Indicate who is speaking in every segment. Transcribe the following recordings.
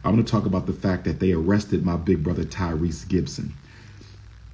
Speaker 1: I want to talk about the fact that they arrested my big brother Tyrese Gibson.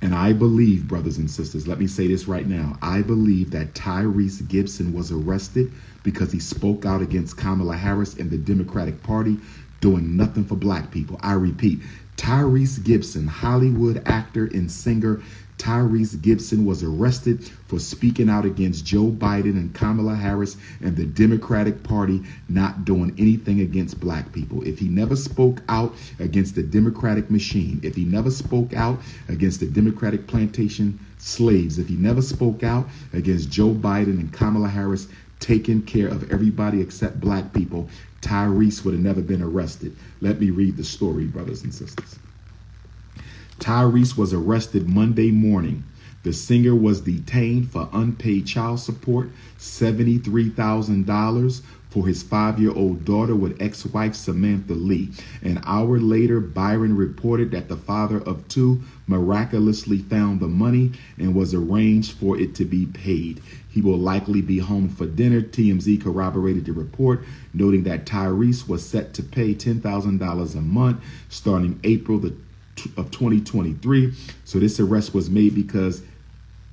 Speaker 1: And I believe, brothers and sisters, let me say this right now. I believe that Tyrese Gibson was arrested because he spoke out against Kamala Harris and the Democratic Party doing nothing for black people. I repeat, Tyrese Gibson, Hollywood actor and singer Tyrese Gibson, was arrested for speaking out against Joe Biden and Kamala Harris and the Democratic Party not doing anything against black people. If he never spoke out against the Democratic machine, if he never spoke out against the Democratic plantation slaves, if he never spoke out against Joe Biden and Kamala Harris taking care of everybody except black people, Tyrese would have never been arrested. Let me read the story, brothers and sisters. Tyrese was arrested Monday morning. The singer was detained for unpaid child support, $73,000 for his 5-year-old daughter with ex-wife Samantha Lee. An hour later, Byron reported that the father of two miraculously found the money and was arranged for it to be paid. He will likely be home for dinner. TMZ corroborated the report, noting that Tyrese was set to pay $10,000 a month starting April of 2023. So this arrest was made because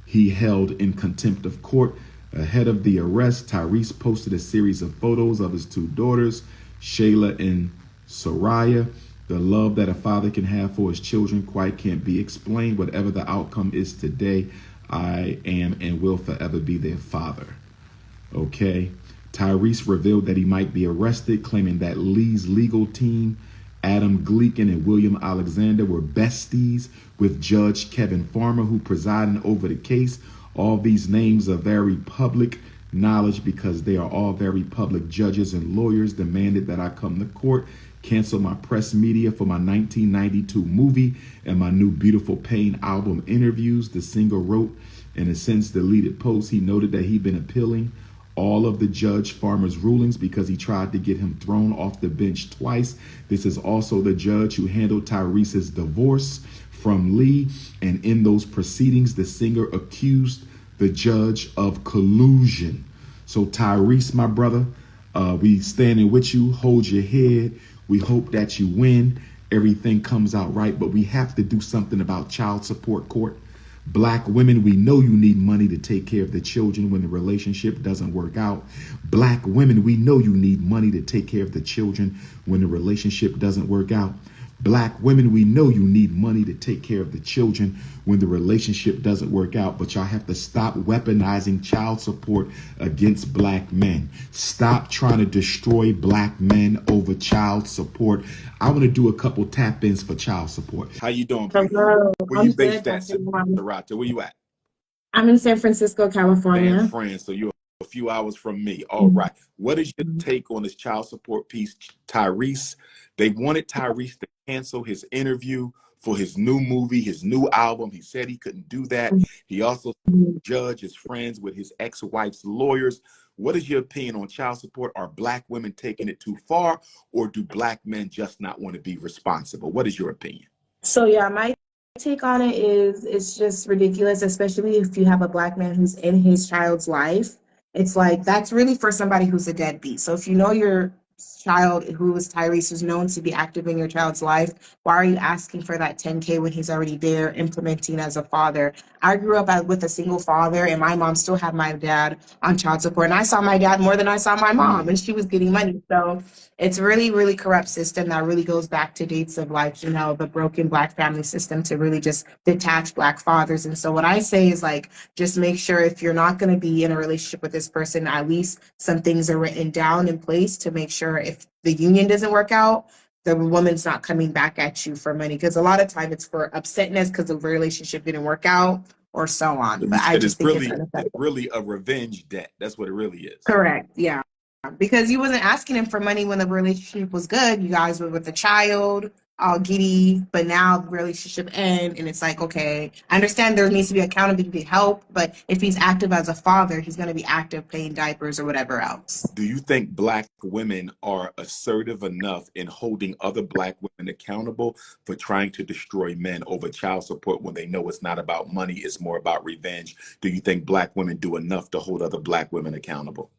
Speaker 1: he held in contempt of court. Ahead of the arrest, Tyrese posted a series of photos of his two daughters, Shayla and Soraya. The love that a father can have for his children quite can't be explained. Whatever the outcome is today, I am and will forever be their father. Okay. Tyrese revealed that he might be arrested, claiming that Lee's legal team, Adam Gleekin and William Alexander, were besties with Judge Kevin Farmer, who presided over the case. All these names are very public knowledge because they are all very public. Judges and lawyers demanded that I come to court, cancel my press media for my 1992 movie and my new Beautiful Pain album interviews. The singer wrote in a since deleted post. He noted that he'd been appealing all of the Judge Farmer's rulings because he tried to get him thrown off the bench twice. This is also the judge who handled Tyrese's divorce from Lee. And in those proceedings, the singer accused the judge of collusion. So Tyrese, my brother, we standing with you. Hold your head. We hope that you win. Everything comes out right, but we have to do something about child support court. Black women, we know you need money to take care of the children when the relationship doesn't work out. Black women, we know you need money to take care of the children when the relationship doesn't work out. Black women, we know you need money to take care of the children when the relationship doesn't work out, but y'all have to stop weaponizing child support against black men. Stop trying to destroy black men over child support. I want to do a couple tap-ins for child support. How you doing?
Speaker 2: Hello.
Speaker 1: Where you based at, Sarata? Where you at?
Speaker 2: I'm in San Francisco, California.
Speaker 1: San Fran, so you're a few hours from me. All right. What is your take on this child support piece, Tyrese? They wanted Tyrese to cancel his interview for his new movie, his new album. He said he couldn't do that. He also judged his friends with his ex-wife's lawyers. What is your opinion on child support? Are black women taking it too far, or do black men just not want to be responsible? What is your opinion?
Speaker 2: So yeah, my take on it is it's just ridiculous, especially if you have a black man who's in his child's life. It's like that's really for somebody who's a deadbeat. So if you know your child who is Tyrese is known to be active in your child's life, why are you asking for that 10K when he's already there implementing as a father? I grew up with a single father, and my mom still had my dad on child support, and I saw my dad more than I saw my mom, and she was getting money. So it's really, really corrupt system that really goes back to dates of like, you know, the broken black family system to really just detach black fathers. And so what I say is like, just make sure if you're not going to be in a relationship with this person, at least some things are written down in place to make sure if the union doesn't work out, the woman's not coming back at you for money. Because a lot of time it's for upsetness because the relationship didn't work out or so on. But I just think
Speaker 1: it's really a revenge debt. That's what it really is.
Speaker 2: Correct. Yeah. Because you wasn't asking him for money when the relationship was good. You guys were with the child, all giddy, but now the relationship end, and it's like, okay, I understand there needs to be accountability, help, but if he's active as a father, he's going to be active paying diapers or whatever else.
Speaker 1: Do you think black women are assertive enough in holding other black women accountable for trying to destroy men over child support when they know it's not about money, it's more about revenge? Do you think black women do enough to hold other black women accountable?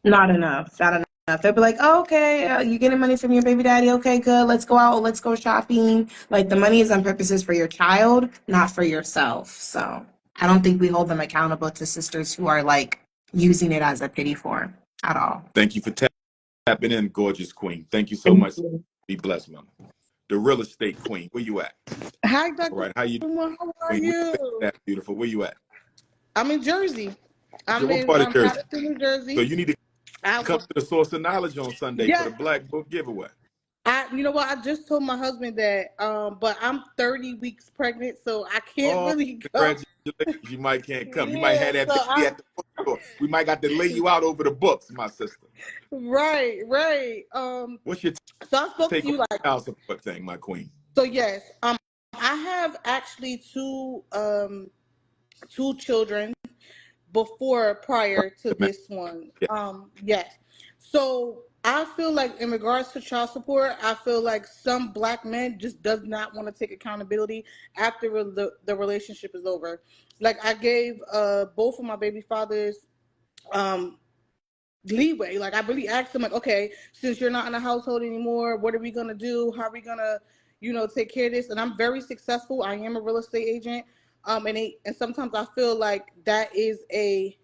Speaker 2: Not enough. Not enough. They'll be like, oh, okay, you getting money from your baby daddy? Okay, good. Let's go out. Let's go shopping. Like the money is on purposes for your child, not for yourself. So I don't think we hold them accountable to sisters who are like using it as a pity form at all.
Speaker 1: Thank you for tapping in, gorgeous queen. Thank you so
Speaker 2: Thank
Speaker 1: much.
Speaker 2: you.
Speaker 1: Be blessed, mama. The real estate queen. Where you at?
Speaker 3: Hi,
Speaker 1: All
Speaker 3: Dr.
Speaker 1: right. How you doing?
Speaker 3: Umar. How are
Speaker 1: Queen? Where you
Speaker 3: you?
Speaker 1: at? Beautiful. Where you at?
Speaker 3: I'm in Jersey. I'm
Speaker 1: What
Speaker 3: in
Speaker 1: part of Jersey?
Speaker 3: Paterson, New
Speaker 1: So
Speaker 3: Jersey.
Speaker 1: you need to come to the source of knowledge on Sunday for the
Speaker 3: Yes,
Speaker 1: Black Book giveaway.
Speaker 3: you know what? I just told my husband that, but I'm 30 weeks pregnant, so I can't
Speaker 1: Oh,
Speaker 3: really go.
Speaker 1: congratulations. You might can't come. You might
Speaker 3: Yeah,
Speaker 1: have that
Speaker 3: so
Speaker 1: baby at the bookstore. We might got to lay you out over the books, my sister.
Speaker 3: right.
Speaker 1: What's your
Speaker 3: So I spoke
Speaker 1: take
Speaker 3: to
Speaker 1: on
Speaker 3: you
Speaker 1: the
Speaker 3: like,
Speaker 1: child support thing, my queen?
Speaker 3: so yes, I have actually two children prior to this one.
Speaker 1: Yeah.
Speaker 3: Yes. So I feel like in regards to child support, I feel like some black men just does not want to take accountability after the relationship is over. Like I gave both of my baby fathers um leeway. Like I really asked them like, okay, since you're not in the household anymore, what are we gonna do? How are we gonna, take care of this? And I'm very successful. I am a real estate agent. And sometimes I feel like that is a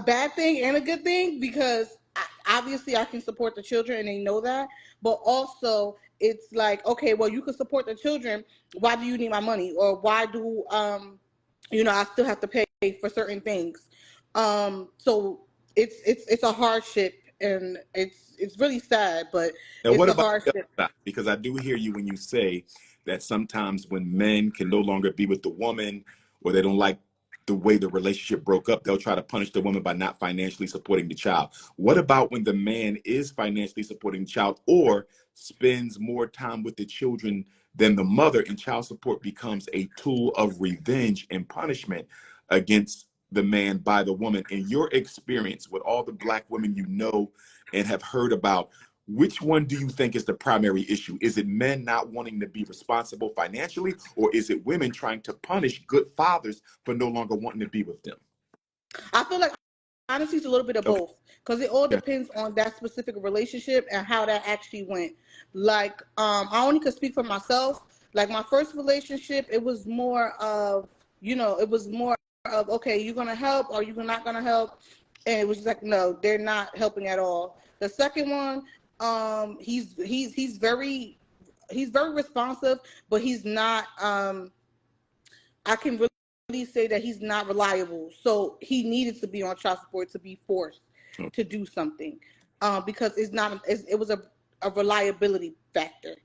Speaker 3: bad thing and a good thing because obviously I can support the children and they know that, but also it's like, okay, well, you can support the children. Why do you need my money? Or why do I still have to pay for certain things? So it's a hardship and it's really sad, but
Speaker 1: Now,
Speaker 3: it's
Speaker 1: what
Speaker 3: a
Speaker 1: about the
Speaker 3: hardship.
Speaker 1: other side? Because I do hear you when you say that sometimes when men can no longer be with the woman or they don't like the way the relationship broke up, they'll try to punish the woman by not financially supporting the child. What about when the man is financially supporting the child or spends more time with the children than the mother and child support becomes a tool of revenge and punishment against the man by the woman? In your experience with all the Black women you know and have heard about, which one do you think is the primary issue? Is it men not wanting to be responsible financially, or is it women trying to punish good fathers for no longer wanting to be with them?
Speaker 3: I feel like honestly it's a little bit of
Speaker 1: Okay.
Speaker 3: both because it all
Speaker 1: Yeah.
Speaker 3: depends on that specific relationship and how that actually went. Like I only could speak for myself. Like my first relationship, it was more of okay, you're gonna help or you're not gonna help, and it was just like no, they're not helping at all. The second one, he's very responsive, but he's not I can really say that he's not reliable. So he needed to be on child support to be forced to do something because it was a reliability factor.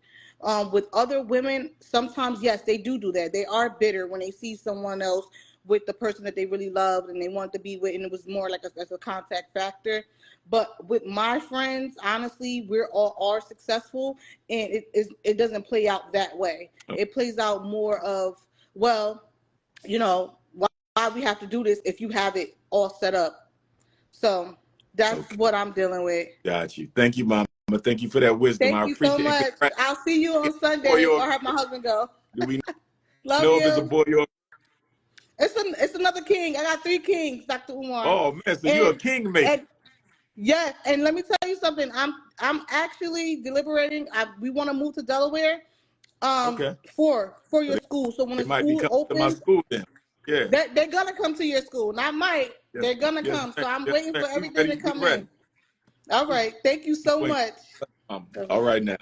Speaker 3: With other women, sometimes, yes, they do that. They are bitter when they see someone else with the person that they really loved and they wanted to be with, and it was more like as a contact factor. But with my friends, honestly, we're all are successful, and it doesn't play out that way. It plays out more of, well, why we have to do this if you have it all set up. So that's
Speaker 1: Okay.
Speaker 3: what I'm dealing with.
Speaker 1: Got you. Thank you, Mama. Thank you for that wisdom.
Speaker 3: Thank
Speaker 1: I
Speaker 3: you so
Speaker 1: appreciate it.
Speaker 3: much. I'll see you on
Speaker 1: Boy
Speaker 3: Sunday
Speaker 1: or
Speaker 3: or have my husband go.
Speaker 1: do we
Speaker 3: Love
Speaker 1: know if it's a
Speaker 3: you.
Speaker 1: boy or?
Speaker 3: It's another king. I got 3 kings, Dr. Umar.
Speaker 1: Oh man, so you're a
Speaker 3: And
Speaker 1: kingmaker.
Speaker 3: and yes, and let me tell you something. I'm actually deliberating. We want to move to Delaware
Speaker 1: Okay.
Speaker 3: for
Speaker 1: So
Speaker 3: your school. So when
Speaker 1: they
Speaker 3: the
Speaker 1: might be
Speaker 3: school
Speaker 1: coming to my
Speaker 3: opens,
Speaker 1: school then. Yeah.
Speaker 3: they're gonna come to your school. Not might.
Speaker 1: Yes,
Speaker 3: They're gonna
Speaker 1: yes,
Speaker 3: come.
Speaker 1: ma'am.
Speaker 3: So I'm
Speaker 1: Yes,
Speaker 3: waiting
Speaker 1: ma'am.
Speaker 3: for
Speaker 1: We
Speaker 3: everything to
Speaker 1: ready. We
Speaker 3: come
Speaker 1: ready.
Speaker 3: in. All right. Thank you so
Speaker 1: Queen.
Speaker 3: much.
Speaker 1: All right now.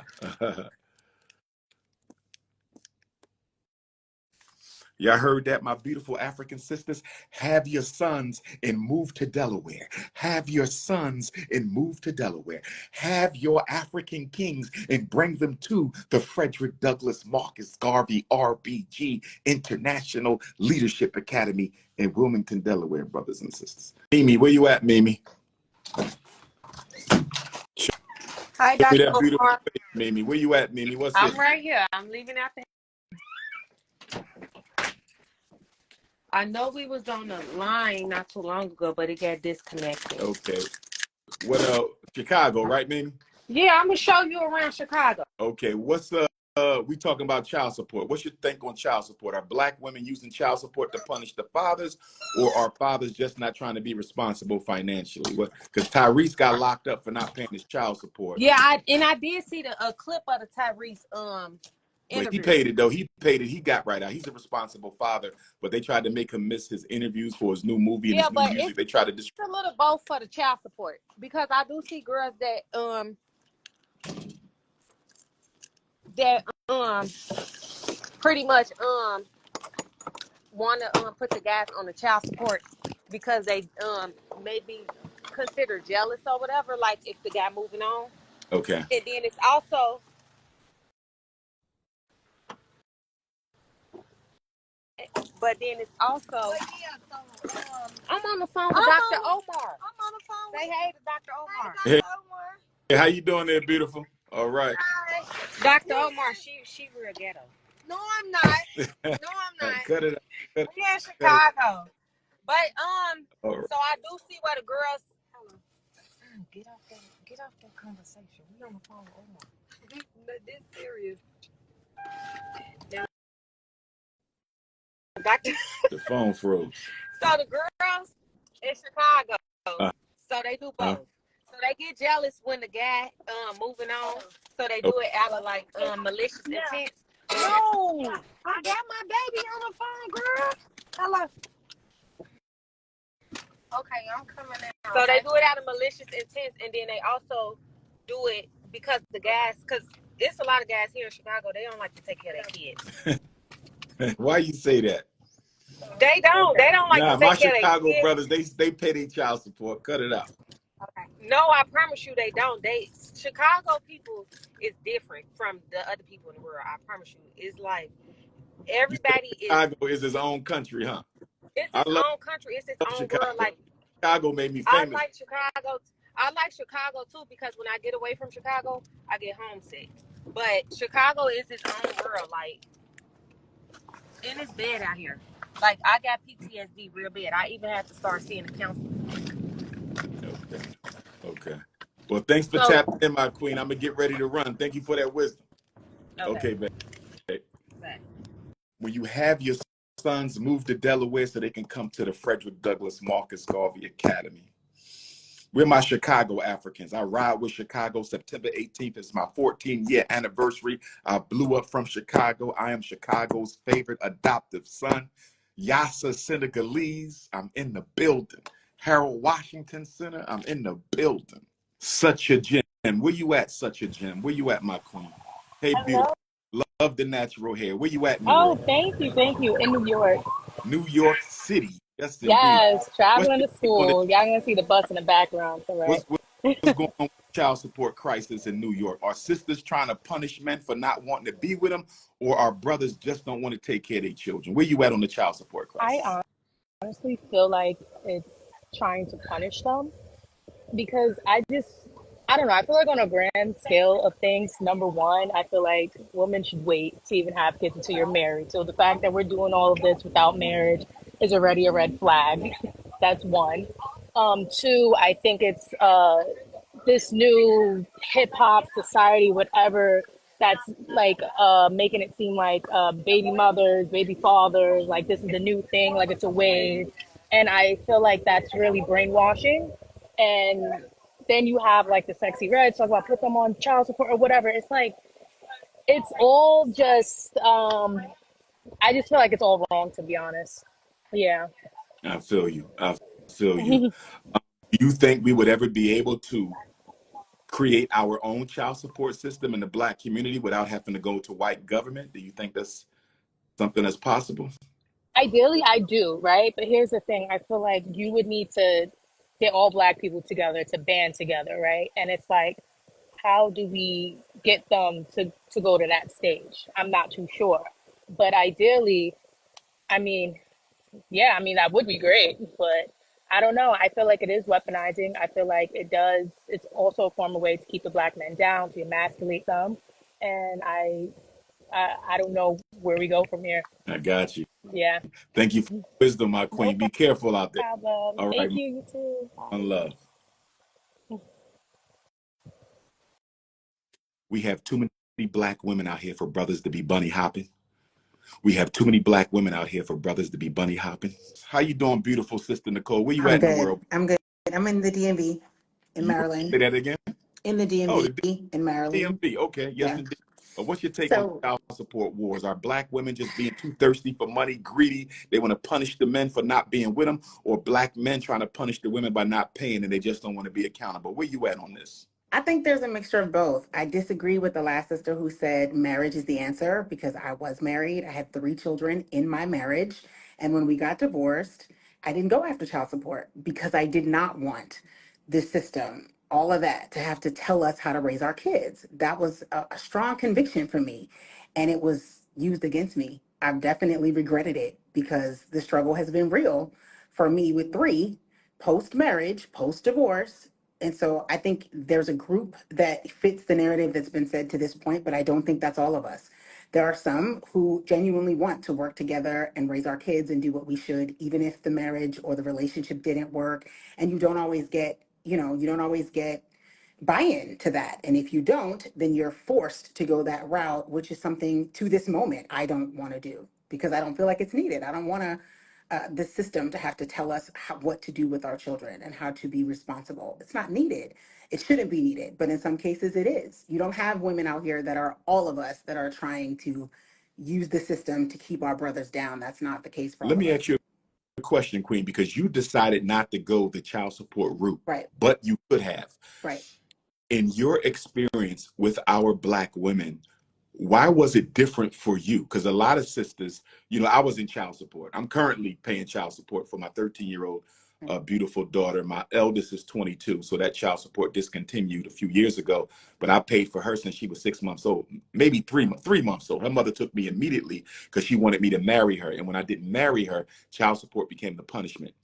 Speaker 1: Y'all heard that, my beautiful African sisters? Have your sons and move to Delaware. Have your sons and move to Delaware. Have your African kings and bring them to the Frederick Douglass Marcus Garvey RBG International Leadership Academy in Wilmington, Delaware, brothers and sisters. Mimi, where you at, Mimi?
Speaker 4: Hi,
Speaker 1: Show me
Speaker 4: Dr.
Speaker 1: that beautiful
Speaker 4: Omar.
Speaker 1: face, Mimi. Where you at, Mimi? What's
Speaker 4: I'm
Speaker 1: it?
Speaker 4: right here. I'm leaving out the. I know we was on the line not too long ago, but it got disconnected.
Speaker 1: Okay. What Chicago, right, Mimi?
Speaker 4: Yeah, I'm gonna show you around Chicago.
Speaker 1: Okay. What's we talking about child support. What's your think on child support? Are black women using child support to punish the fathers, or are fathers just not trying to be responsible financially? Because Tyrese got locked up for not paying his child support.
Speaker 4: Yeah, I did see a clip of the Tyrese
Speaker 1: But he
Speaker 4: interview.
Speaker 1: paid it though. He paid it. He got right out. He's a responsible father. But they tried to make him miss his interviews for his new movie and his new music. They tried to
Speaker 4: it's a little both for the child support, because I do see girls that pretty much want to put the guys on the child support because they may be considered jealous or whatever, like if the guy moving on.
Speaker 1: Okay.
Speaker 4: And then it's also I'm on the phone with Dr. Omar. I'm on the phone. Say hey to Dr. Omar.
Speaker 1: Hey, hey, how you doing there, beautiful? All right.
Speaker 4: Hi. Dr. Omar, she real ghetto. No, I'm not. No, I'm not.
Speaker 1: Cut it out.
Speaker 4: We're in Chicago. But
Speaker 1: right.
Speaker 4: so I do see where the girls. Hello. Get off that conversation. We on the phone with Omar. This serious. Now, Dr.
Speaker 1: The phone froze.
Speaker 4: So the girls in Chicago, so they do both. So they get jealous when the guy moving on. So they do it out of like malicious intent. No, I got my baby on the phone, girl. Hello. Okay, I'm coming out. So they do it out of malicious intent, and then they also do it because the guys, because it's a lot of guys here in Chicago, they don't like to take care of their kids.
Speaker 1: Why you say that?
Speaker 4: They don't like to take care of their kids.
Speaker 1: My Chicago brothers, they pay their child support. Cut it out.
Speaker 4: Okay. No, I promise you they don't. Chicago people is different from the other people in the world. I promise you. It's like everybody
Speaker 1: Chicago is his own country, huh?
Speaker 4: It's its own country. It's its own
Speaker 1: Chicago.
Speaker 4: world. Like
Speaker 1: Chicago made me famous.
Speaker 4: I like Chicago too, because when I get away from Chicago, I get homesick. But Chicago is its own world. Like, and it's bad out here. Like, I got PTSD real bad. I even had to start seeing a counselor.
Speaker 1: Okay. Well, thanks for tapping in, my queen. I'm gonna get ready to run. Thank you for that wisdom. Okay, babe. When you have your sons move to Delaware so they can come to the Frederick Douglass Marcus Garvey Academy. We're my Chicago Africans. I ride with Chicago. September 18th is my 14-year anniversary. I blew up from Chicago. I am Chicago's favorite adoptive son. Yassa Senegalese, I'm in the building. Harold Washington Center, I'm in the building. Such a gem. Where you at, Such a gem? Where you at, my queen? Hey, beautiful. Love the natural hair. Where you at, New York?
Speaker 5: Thank you. In New York.
Speaker 1: New York City.
Speaker 5: Yes, traveling to school. Y'all gonna see the bus in the background. Right.
Speaker 1: What's going on with the child support crisis in New York? Are sisters trying to punish men for not wanting to be with them, or are brothers just don't want to take care of their children? Where you at on the child support crisis?
Speaker 5: I honestly feel like it's trying to punish them, because I don't know. I feel like on a grand scale of things, number one, I feel like women should wait to even have kids until you're married. So the fact that we're doing all of this without marriage is already a red flag. That's one. Two, I think it's this new hip hop society, whatever, that's like making it seem like baby mothers, baby fathers, like this is the new thing, like it's a wave. And I feel like that's really brainwashing. And then you have like the sexy red talk about put them on child support or whatever. It's like, it's all just, I just feel like it's all wrong, to be honest. Yeah.
Speaker 1: I feel you. Do you think we would ever be able to create our own child support system in the Black community without having to go to white government? Do you think that's something that's possible?
Speaker 5: Ideally, I do, right? But here's the thing. I feel like you would need to get all Black people together to band together, right? And it's like, how do we get them to go to that stage? I'm not too sure. But ideally, I mean, yeah, I mean, that would be great. But I don't know. I feel like it is weaponizing. I feel like it's also a form of way to keep the Black men down, to emasculate them. And I don't know where we go from here.
Speaker 1: I got you.
Speaker 5: Yeah.
Speaker 1: Thank you for wisdom, my queen. Be careful out there.
Speaker 5: All right. Thank you. You too.
Speaker 1: One love. We have 2 minutes. many black women out here for brothers to be bunny hopping. We have too many black women out here for brothers to be bunny hopping. How you doing, beautiful sister Nicole? Where you
Speaker 6: I'm
Speaker 1: at in the
Speaker 6: good.
Speaker 1: world?
Speaker 6: I'm good. I'm in the DMV in
Speaker 1: You say
Speaker 6: Maryland.
Speaker 1: that again?
Speaker 6: In the
Speaker 1: Oh,
Speaker 6: DMV
Speaker 1: the
Speaker 6: in Maryland.
Speaker 1: DMV. Okay, yes
Speaker 6: Yeah.
Speaker 1: indeed. What's your take on
Speaker 6: So
Speaker 1: child support wars? Are black women just being too thirsty for money, greedy? They want to punish the men for not being with them, or black men trying to punish the women by not paying, and they just don't want to be accountable? Where you at on this?
Speaker 6: I think there's a mixture of both. I disagree with the last sister who said marriage is the answer because I was married. I had 3 children in my marriage. And when we got divorced, I didn't go after child support because I did not want this system, all of that, to have to tell us how to raise our kids. That was a strong conviction for me. And it was used against me. I've definitely regretted it because the struggle has been real for me with 3 post marriage, post divorce. And so I think there's a group that fits the narrative that's been said to this point, but I don't think that's all of us. There are some who genuinely want to work together and raise our kids and do what we should, even if the marriage or the relationship didn't work. And you don't always get, you don't always get buy-in to that. And if you don't, then you're forced to go that route, which is something to this moment I don't want to do because I don't feel like it's needed. I don't want to the system to have to tell us what to do with our children and how to be responsible. It's not needed. It shouldn't be needed, but in some cases it is. You don't have women out here that are all of us that are trying to use the system to keep our brothers down. That's not the case for all
Speaker 1: Let
Speaker 6: of
Speaker 1: me
Speaker 6: us.
Speaker 1: ask you a question, Queen, because you decided not to go the child support route,
Speaker 6: Right,
Speaker 1: but you could have.
Speaker 6: right.
Speaker 1: In your experience with our black women, why was it different for you? Because a lot of sisters, I was in child support. I'm currently paying child support for my 13-year-old
Speaker 6: Right.
Speaker 1: beautiful daughter. My eldest is 22, so that child support discontinued a few years ago. But I paid for her since she was 6 months old, maybe 3 months old. Her mother took me immediately because she wanted me to marry her. And when I didn't marry her, child support became the punishment.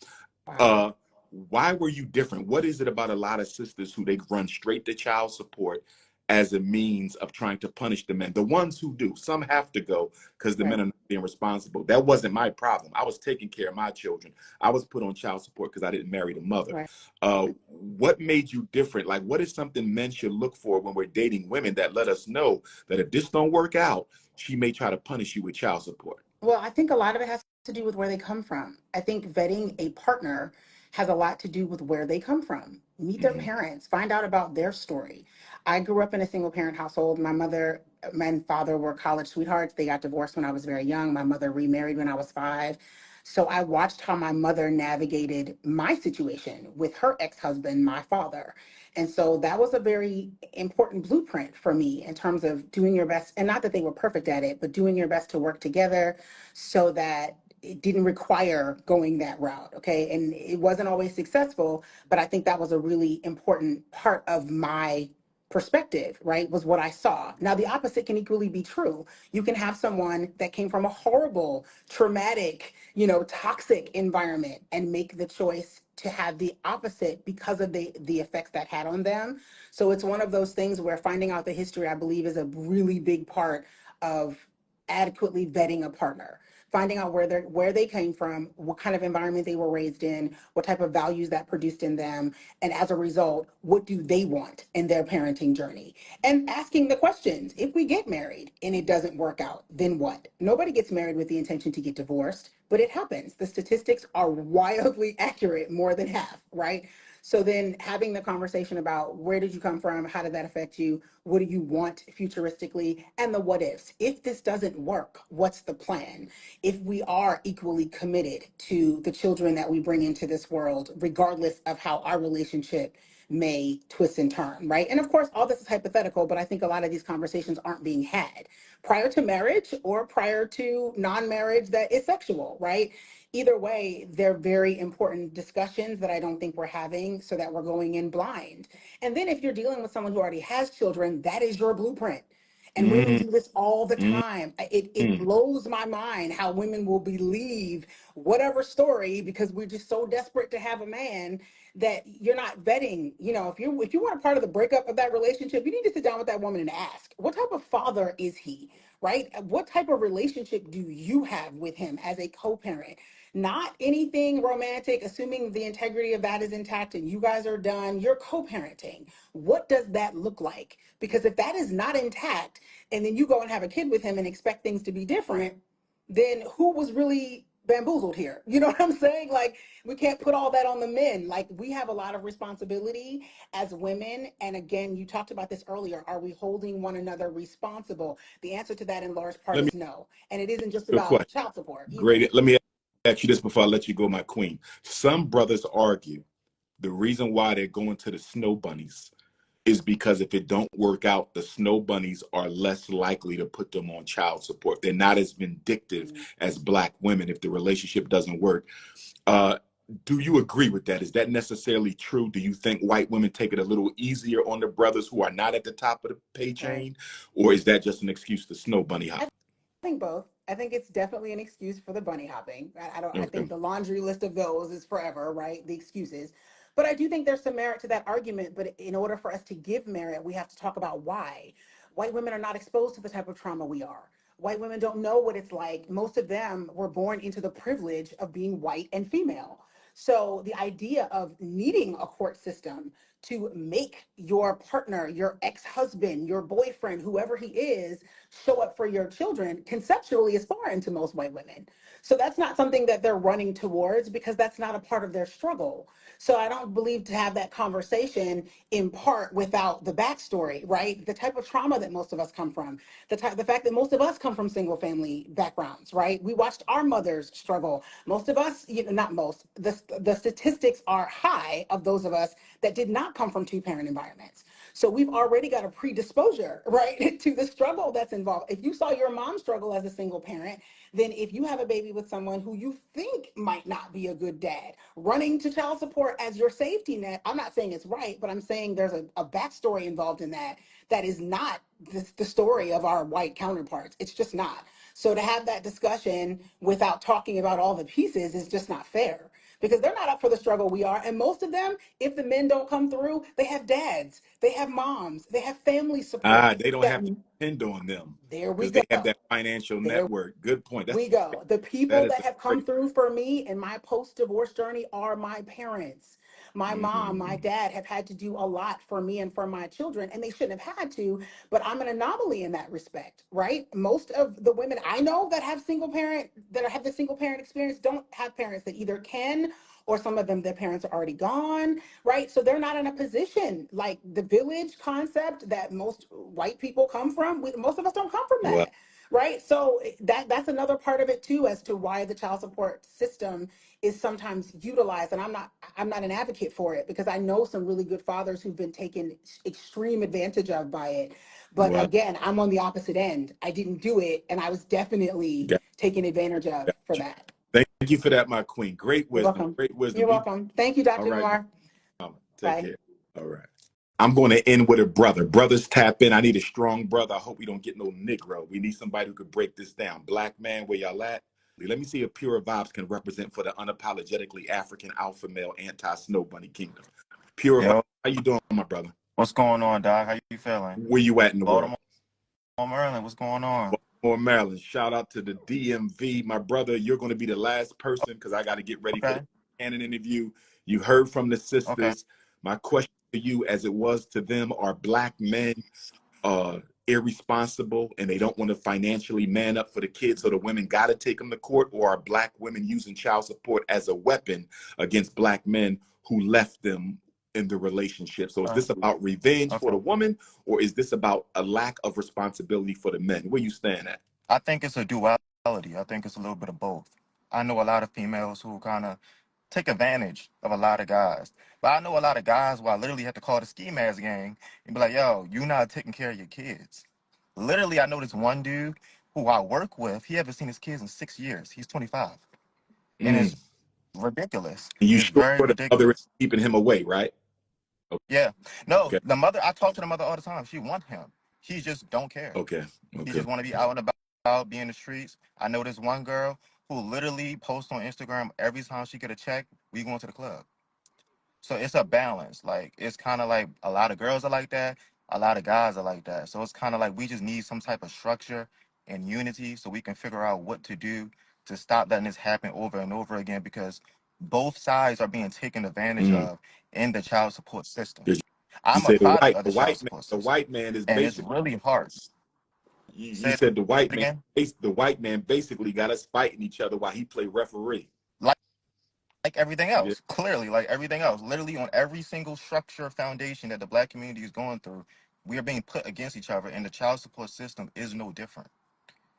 Speaker 6: Wow.
Speaker 1: Uh, why were you different? What is it about a lot of sisters who they run straight to child support as a means of trying to punish the men? The ones who do, some have to go because the men
Speaker 6: Right,
Speaker 1: are not being responsible. That wasn't my problem. I was taking care of my children. I was put on child support because I didn't marry the mother.
Speaker 6: right.
Speaker 1: What made you different? Like, what is something men should look for when we're dating women that let us know that if this don't work out, she may try to punish you with child support?
Speaker 6: Well, I think a lot of it has to do with where they come from. I think vetting a partner has a lot to do with where they come from. Meet their
Speaker 1: Mm-hmm.
Speaker 6: parents, find out about their story. I grew up in a single parent household. My mother and father were college sweethearts. They got divorced when I was very young. My mother remarried when I was 5. So I watched how my mother navigated my situation with her ex-husband, my father. And so that was a very important blueprint for me in terms of doing your best, and not that they were perfect at it, but doing your best to work together so that it didn't require going that route. Okay. And it wasn't always successful, but I think that was a really important part of my perspective, right? Was what I saw. Now, the opposite can equally be true. You can have someone that came from a horrible, traumatic, toxic environment and make the choice to have the opposite because of the effects that had on them. So it's one of those things where finding out the history, I believe, is a really big part of adequately vetting a partner, finding out where they came from, what kind of environment they were raised in, what type of values that produced in them, and as a result, what do they want in their parenting journey? And asking the questions: if we get married and it doesn't work out, then what? Nobody gets married with the intention to get divorced, but it happens. The statistics are wildly accurate, more than half, right? So then having the conversation about where did you come from? How did that affect you? What do you want futuristically? And the what ifs. If this doesn't work, what's the plan? If we are equally committed to the children that we bring into this world, regardless of how our relationship may twist and turn, right? And of course, all this is hypothetical, but I think a lot of these conversations aren't being had prior to marriage or prior to non-marriage that is sexual, right? Either way, they're very important discussions that I don't think we're having so that we're going in blind. And then if you're dealing with someone who already has children, that is your blueprint. And women
Speaker 1: Mm-hmm.
Speaker 6: do this all the time. It blows my mind how women will believe whatever story because we're just so desperate to have a man that you're not vetting. If you want a part of the breakup of that relationship, you need to sit down with that woman and ask, what type of father is he? right? What type of relationship do you have with him as a co-parent? Not anything romantic, assuming the integrity of that is intact and you guys are done. You're co-parenting. What does that look like? Because if that is not intact, and then you go and have a kid with him and expect things to be different, then who was really bamboozled here? You know what I'm saying? Like, we can't put all that on the men. Like, we have a lot of responsibility as women. And again, you talked about this earlier. Are we holding one another responsible? The answer to that in large part
Speaker 1: Let me
Speaker 6: is no. And it isn't just
Speaker 1: ask you a
Speaker 6: about
Speaker 1: question.
Speaker 6: child support either.
Speaker 1: Great. Let me ask you this before I let you go, my queen. Some brothers argue the reason why they're going to the snow bunnies is because if it don't work out, the snow bunnies are less likely to put them on child support. They're not as vindictive as black women if the relationship doesn't work. Do you agree with that? Is that necessarily true? Do you think white women take it a little easier on the brothers who are not at the top of the pay chain? Or is that just an excuse to snow bunny hop?
Speaker 6: I think both. I think it's definitely an excuse for the bunny hopping. I don't. I
Speaker 1: Okay.
Speaker 6: think the laundry list of those is forever, right? The excuses. But I do think there's some merit to that argument. But in order for us to give merit, we have to talk about why. White women are not exposed to the type of trauma we are. White women don't know what it's like. Most of them were born into the privilege of being white and female. So the idea of needing a court system to make your partner, your ex-husband, your boyfriend, whoever he is, show up for your children conceptually is foreign to most white women. So that's not something that they're running towards because that's not a part of their struggle. So I don't believe to have that conversation in part without the backstory, right? The type of trauma that most of us come from, the fact that most of us come from single family backgrounds, right? We watched our mothers struggle. Most of us, not most, the statistics are high of those of us that did not come from two parent environments. So we've already got a predisposure, right, to the struggle that's involved. If you saw your mom struggle as a single parent, then if you have a baby with someone who you think might not be a good dad, running to child support as your safety net, I'm not saying it's right, but I'm saying there's a backstory involved in that that is not the story of our white counterparts. It's just not. So to have that discussion without talking about all the pieces is just not fair because they're not up for the struggle we are. And most of them, if the men don't come through, they have dads, they have moms, they have family support.
Speaker 1: They don't
Speaker 6: That
Speaker 1: have to depend on them
Speaker 6: there we
Speaker 1: because they have
Speaker 6: go.
Speaker 1: that financial
Speaker 6: There
Speaker 1: network. Good point.
Speaker 6: we go. The
Speaker 1: That
Speaker 6: people
Speaker 1: is
Speaker 6: that
Speaker 1: a
Speaker 6: have come
Speaker 1: great.
Speaker 6: through for me in my post-divorce journey are my parents. My mom, my
Speaker 1: Mm,
Speaker 6: dad have had to do a lot for me and for my children, and they shouldn't have had to, but I'm an anomaly in that respect, right? Most of the women I know that have have the single parent experience don't have parents that either can or some of them, their parents are already gone, right? So they're not in a position like the village concept that most white people come from. Most of us don't come from
Speaker 1: well,
Speaker 6: that. Right. So that's another part of it too, as to why the child support system is sometimes utilized. And I'm not an advocate for it because I know some really good fathers who've been taken extreme advantage of by it. But
Speaker 1: well,
Speaker 6: again, I'm on the opposite end. I didn't do it, and I was definitely
Speaker 1: got,
Speaker 6: taken advantage of
Speaker 1: got
Speaker 6: for
Speaker 1: you.
Speaker 6: that.
Speaker 1: Thank you for that, my queen. Great
Speaker 6: You're
Speaker 1: wisdom.
Speaker 6: welcome.
Speaker 1: Great wisdom.
Speaker 6: You're welcome. Thank you,
Speaker 1: All
Speaker 6: Dr.
Speaker 1: right,
Speaker 6: Umar.
Speaker 1: mama. Take
Speaker 6: Bye.
Speaker 1: care. All right. I'm going to end with a brother. Brothers tap in. I need a strong brother. I hope we don't get no Negro. We need somebody who could break this down. Black man, where y'all at? Let me see if Pure Vibes can represent for the unapologetically African alpha male anti-snow bunny kingdom. Pure Vibes,
Speaker 7: Yo,
Speaker 1: how you doing, my brother?
Speaker 7: what's going on, Doc? How you feeling?
Speaker 1: Where you at in the world?
Speaker 7: Baltimore, Maryland, what's going on?
Speaker 1: Baltimore, Maryland. Shout out to the DMV. My brother, you're going to be the last person because I got to get ready for the
Speaker 7: Okay,
Speaker 1: canon interview. You heard from the
Speaker 7: okay.
Speaker 1: sisters. My question to you, as it was to them, are black men irresponsible and they don't want to financially man up for the kids, so the women got to take them to court? Or are black women using child support as a weapon against black men who left them in the relationship? So is
Speaker 7: Uh,
Speaker 1: this about revenge for
Speaker 7: okay.
Speaker 1: the woman, or is this about a lack of responsibility for the men? Where you stand at?
Speaker 7: I think it's a duality. I think it's a little bit of both. I know a lot of females who kind of take advantage of a lot of guys. But I know a lot of guys who I literally have to call the ski mask gang and be like, yo, you not taking care of your kids. Literally, I know this one dude who I work with, he hasn't seen his kids in 6 years. He's 25. And
Speaker 1: Mm.
Speaker 7: it's ridiculous.
Speaker 1: And you
Speaker 7: It's
Speaker 1: sure
Speaker 7: very
Speaker 1: the mother is
Speaker 7: ridiculous.
Speaker 1: keeping him away, right?
Speaker 7: Yeah. No,
Speaker 1: Okay,
Speaker 7: the mother, I talk to the mother all the time. She want him. He just don't care.
Speaker 1: okay,
Speaker 7: He
Speaker 1: okay.
Speaker 7: just want to be out and about, be in the streets. I know this one girl who literally posts on Instagram every time she get a check, we going to the club. So it's a balance. Like, it's kind of like a lot of girls are like that. A lot of guys are like that. So it's kind of like we just need some type of structure in unity so we can figure out what to do to stop letting this happen over and over again, because both sides are being taken advantage
Speaker 1: Mm.
Speaker 7: of in the child support system.
Speaker 1: 'Cause you
Speaker 7: I'm a
Speaker 1: said
Speaker 7: product of the child support
Speaker 1: the
Speaker 7: system,
Speaker 1: white man is
Speaker 7: and it's
Speaker 1: basically,
Speaker 7: really hard.
Speaker 1: you
Speaker 7: Say it
Speaker 1: said
Speaker 7: again.
Speaker 1: the white man basically got us fighting each other while he played referee.
Speaker 7: Like everything
Speaker 1: Yeah,
Speaker 7: else, clearly, like everything else, literally on every single structure foundation that the black community is going through, we are being put against each other, and the child support system is no different.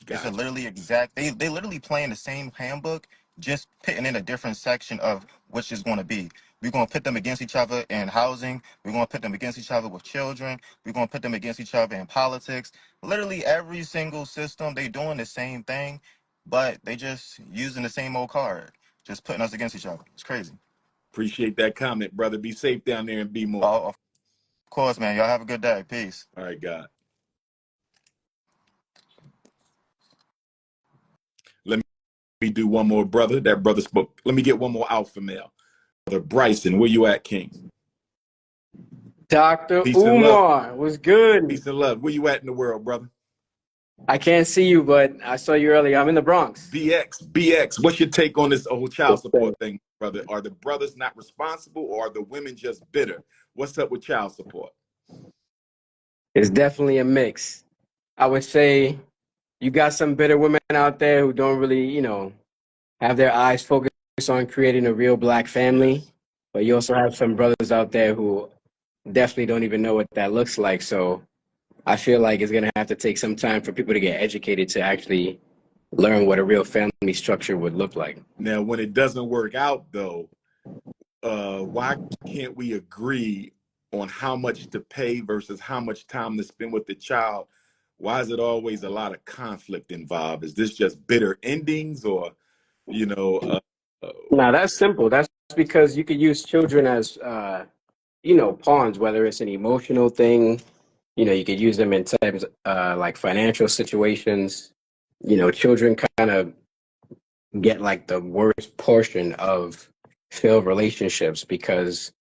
Speaker 7: It's a
Speaker 1: gotcha.
Speaker 7: literally exact. They literally playing the same handbook, just putting in a different section of which is going to be. We're going to put them against each other in housing. We're going to put them against each other with children. We're going to put them against each other in politics. Literally every single system, they doing the same thing, but they just using the same old card, just putting us against each other. It's crazy.
Speaker 1: Appreciate that comment, brother. Be safe down there and be more.
Speaker 7: Oh, of course, man. Y'all have a good day. Peace.
Speaker 1: All right, God. Let me do one more, brother. That brother spoke. Let me get one more alpha male. Brother Bryson, where you at, King?
Speaker 8: Dr.
Speaker 1: Peace and love.
Speaker 8: Umar, what's good?
Speaker 1: Peace and love. Where you at in the world, brother?
Speaker 8: I can't see you, but I saw you earlier. I'm in the Bronx.
Speaker 1: BX. What's your take on this whole child support thing, brother? Are the brothers not responsible, or are the women just bitter? What's up with child support?
Speaker 8: It's definitely a mix. I would say you got some bitter women out there who don't really, have their eyes focused on creating a real black family.
Speaker 1: Yes.
Speaker 8: But you also have some brothers out there who definitely don't even know what that looks like. So I feel like it's going to have to take some time for people to get educated to actually learn what a real family structure would look like.
Speaker 1: Now, when it doesn't work out, though, why can't we agree on how much to pay versus how much time to spend with the child? Why is it always a lot of conflict involved? Is this just bitter endings, or, you know,
Speaker 8: Now that's simple. That's because you could use children as, pawns, whether it's an emotional thing, you could use them in times like financial situations. Children kind of get like the worst portion of failed relationships because,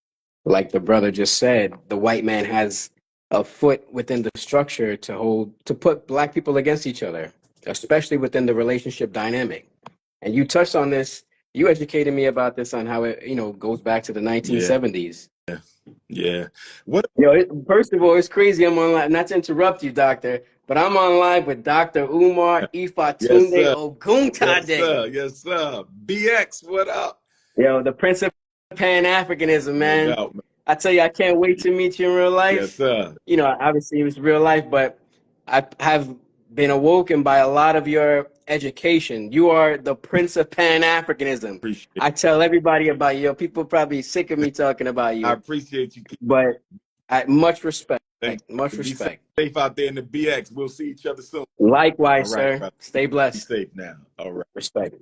Speaker 8: like the brother just said, the white man has a foot within the structure to put black people against each other, especially within the relationship dynamic. And you touched on this. You educated me about this on how it, goes back to the
Speaker 1: yeah,
Speaker 8: 1970s.
Speaker 1: yeah. What?
Speaker 8: First of all, it's crazy. I'm online. Not to interrupt you, Doctor, but I'm online with Dr. Umar
Speaker 1: Yes,
Speaker 8: Ifatunde
Speaker 1: sir. Yes,
Speaker 8: Oguntade.
Speaker 1: sir. Yes, sir. BX, what up?
Speaker 8: The Prince of Pan-Africanism,
Speaker 1: No
Speaker 8: man.
Speaker 1: doubt, man.
Speaker 8: I tell you, I can't wait to meet you in real
Speaker 1: Yes,
Speaker 8: life.
Speaker 1: sir.
Speaker 8: Obviously, it was real life, but I have been awoken by a lot of your education. You are the Prince of Pan-Africanism.
Speaker 1: Appreciate
Speaker 8: I tell everybody about you. People probably sick of me talking about
Speaker 1: I
Speaker 8: you,
Speaker 1: appreciate you.
Speaker 8: but much respect.
Speaker 1: Thank
Speaker 8: Much
Speaker 1: you. Be
Speaker 8: respect.
Speaker 1: safe out there in the BX. We'll see each other soon. All
Speaker 8: Likewise,
Speaker 1: right,
Speaker 8: sir.
Speaker 1: brother.
Speaker 8: Stay
Speaker 1: Be
Speaker 8: blessed.
Speaker 1: safe now. All right.
Speaker 8: Respect.